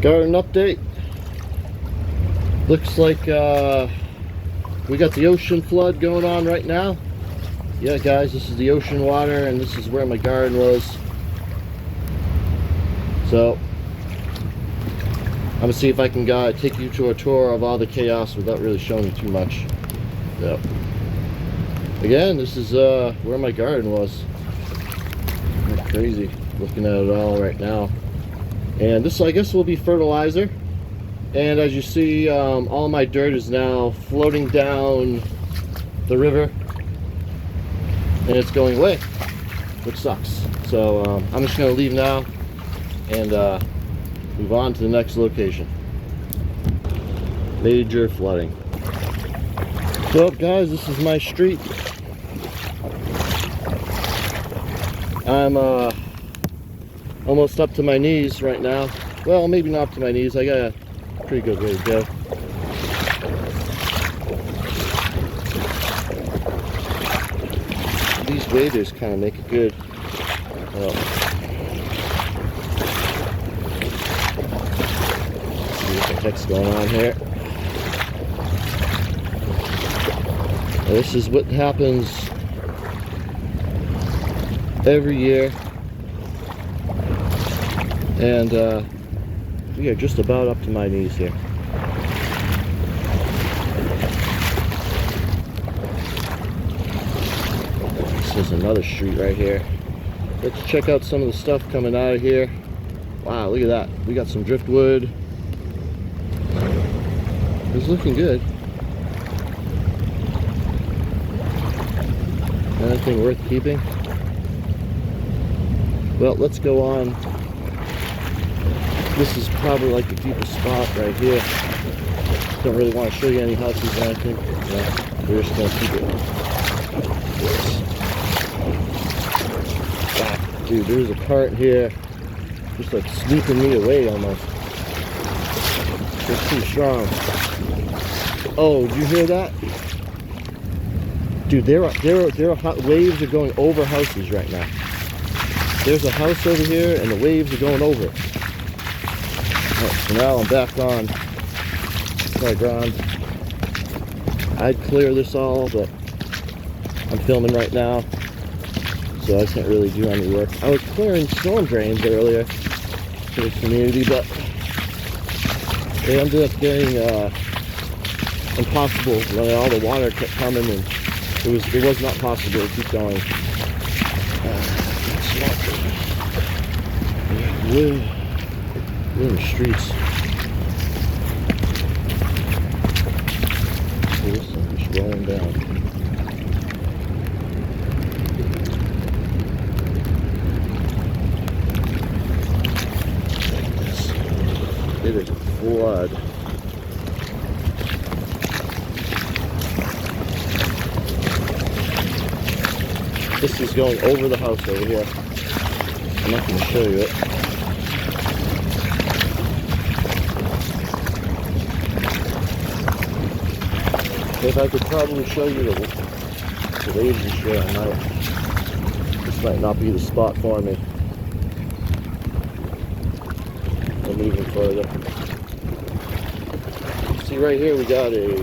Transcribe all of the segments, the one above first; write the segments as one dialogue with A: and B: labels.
A: Garden update. Looks like we got the ocean flood going on right now. Yeah guys, this is the ocean water and this is where my garden was. So I'm gonna see if I can take you to a tour of all the chaos without really showing you too much. So again, this is where my garden was. Not crazy looking at it all right now. And this, I guess, will be fertilizer. And as you see, all my dirt is now floating down the river and it's going away, which sucks. So I'm just gonna leave now and move on to the next location. Major flooding. So guys, this is my street. I'm almost up to my knees right now. Well, maybe not up to my knees. I got a pretty good way to go. These waders kind of make it good. Well, see what the heck's going on here. Now, this is what happens every year. And we are just about up to my knees here. This is another street right here. Let's check out some of the stuff coming out of here. Wow, look at that. We got some driftwood. It's looking good. Anything worth keeping? Well, let's go on. This is probably like the deepest spot right here. Don't really want to show you any houses or anything. Yeah, we're just going to keep it. Wow, dude, there's a part here just like sweeping me away almost. It's too strong. Oh, did you hear that? Dude, waves are going over houses right now. There's a house over here and the waves are going over it. Right, so now I'm back on my ground. I'd clear this all, but I'm filming right now, so I can't really do any work. I was clearing storm drains earlier for the community, but they ended up getting impossible when all the water kept coming, and it was not possible to keep going. We're in the streets. This thing is rolling down. It is a flood. This is going over the house over here. I'm not going to show you it. If I could probably show you the waves and shit, I might. This might not be the spot for me. I'm moving further. See right here we got a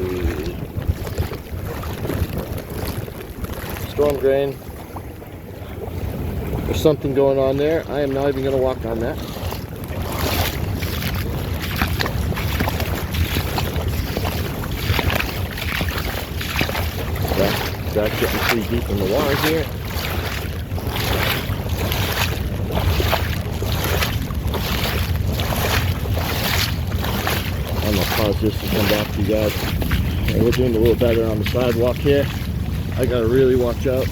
A: storm drain. There's something going on there. I am not even going to walk on that. That's getting pretty deep in the water here. I'm gonna pause this and come back to you guys. And we're doing a little better on the sidewalk here. I gotta really watch out.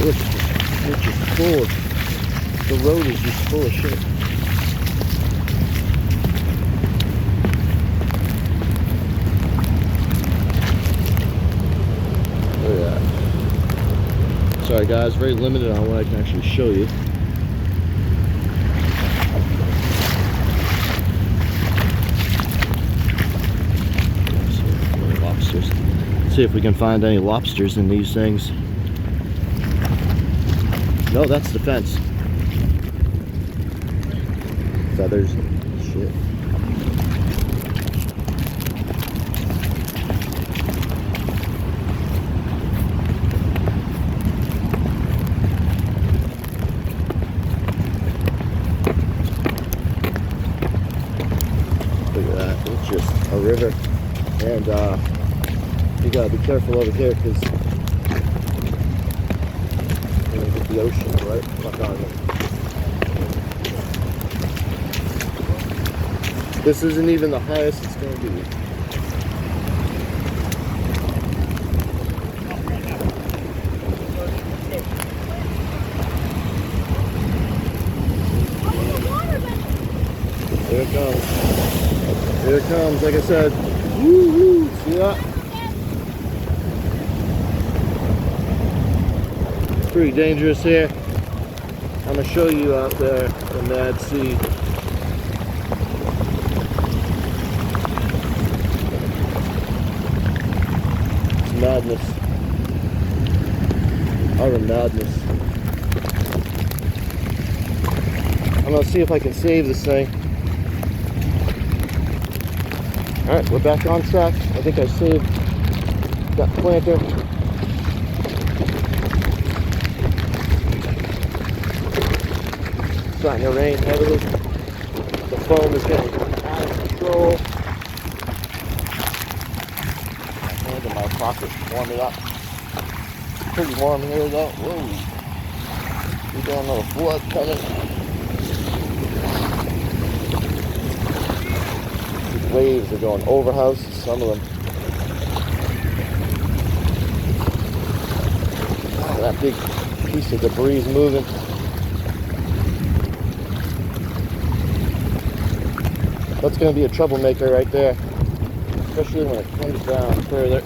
A: Look, it's just full of, the road is just full of shit. Sorry guys, very limited on what I can actually show you. Lobsters. See if we can find any lobsters in these things. No, that's the fence. Feathers. Shit. Look at that. It's just a river. And you gotta be careful over here because you're gonna get the ocean right fuck on you. This isn't even the highest it's gonna be. Here it comes. Here it comes, like I said. Woo-hoo! See that? It's pretty dangerous here. I'm gonna show you out there the mad sea. It's madness. Utter madness. I'm gonna see if I can save this thing. Alright, we're back on track. I think I saved that planter. It's starting to rain heavily. The foam is getting out of control. My hand in my pocket, warming up. It's pretty warm here though. Whoa. We got another flood coming. Waves are going over houses, some of them. Oh, that big piece of debris is moving. That's going to be a troublemaker right there, especially when it comes down further.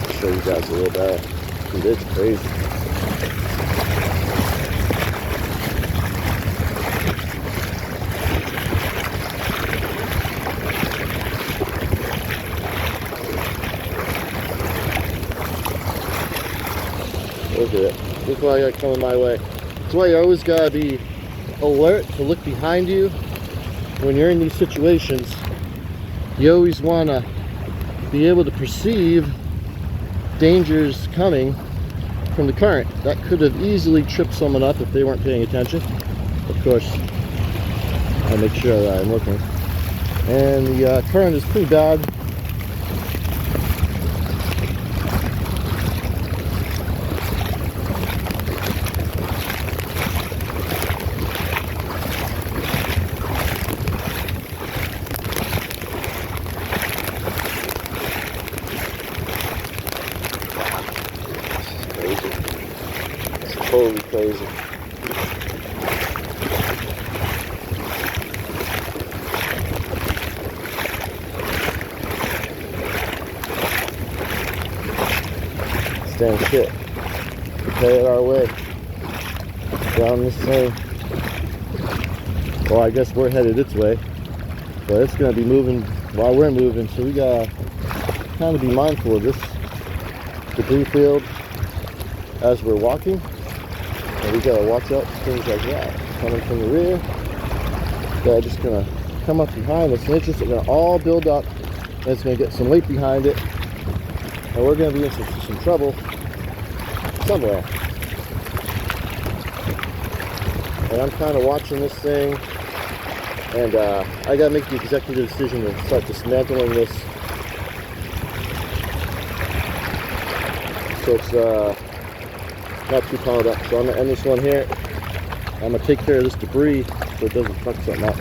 A: I'll show you guys a little better. Dude, it's crazy. Look at it. Look what I got coming my way. That's why you always gotta be alert to look behind you when you're in these situations. You always wanna be able to perceive dangers coming from the current. That could have easily tripped someone up if they weren't paying attention. Of course, I make sure that I'm looking. And the current is pretty bad. Totally crazy. Damn shit. We headed our way down this thing. Well, I guess we're headed its way, but it's gonna be moving while we're moving, so we gotta kind of be mindful of this debris field as we're walking. And we gotta watch out for things like that coming from the rear. They're just gonna come up behind us, and it's just gonna all build up, and it's gonna get some weight behind it, and we're gonna be in some trouble somewhere. And I'm kind of watching this thing, and I gotta make the executive decision to start dismantling this. So it's not too piled up. So I'm gonna end this one here. I'm gonna take care of this debris so it doesn't fuck something up.